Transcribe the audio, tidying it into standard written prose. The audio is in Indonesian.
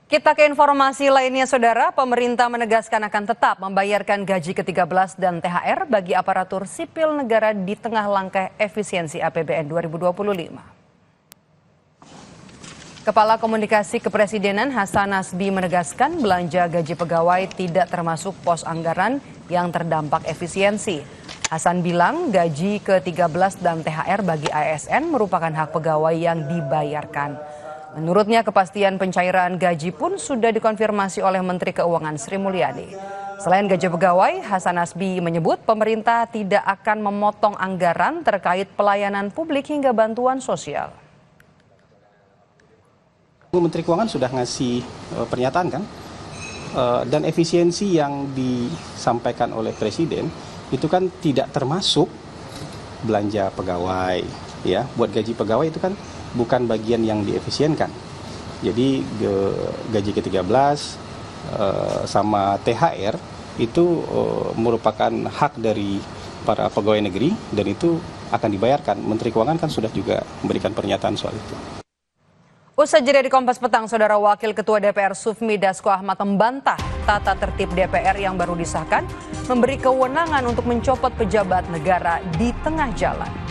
Kita ke informasi lainnya, Saudara. Pemerintah menegaskan akan tetap membayarkan gaji ke-13 dan THR bagi aparatur sipil negara di tengah langkah efisiensi APBN 2025. Kepala Komunikasi Kepresidenan Hasan Nasbi menegaskan belanja gaji pegawai tidak termasuk pos anggaran yang terdampak efisiensi. Hasan bilang gaji ke-13 dan THR bagi ASN merupakan hak pegawai yang dibayarkan. Menurutnya kepastian pencairan gaji pun sudah dikonfirmasi oleh Menteri Keuangan Sri Mulyani. Selain gaji pegawai, Hasan Nasbi menyebut pemerintah tidak akan memotong anggaran terkait pelayanan publik hingga bantuan sosial. Menteri Keuangan sudah ngasih pernyataan kan, dan efisiensi yang disampaikan oleh Presiden itu kan tidak termasuk belanja pegawai, ya. Buat gaji pegawai itu kan bukan bagian yang diefisienkan. Jadi gaji ke-13 sama THR itu merupakan hak dari para pegawai negeri dan itu akan dibayarkan. Menteri Keuangan kan sudah juga memberikan pernyataan soal itu. Usai jeda di Kompas Petang, Saudara, Wakil Ketua DPR Sufmi Dasko Ahmad membantah tata tertib DPR yang baru disahkan memberi kewenangan untuk mencopot pejabat negara di tengah jalan.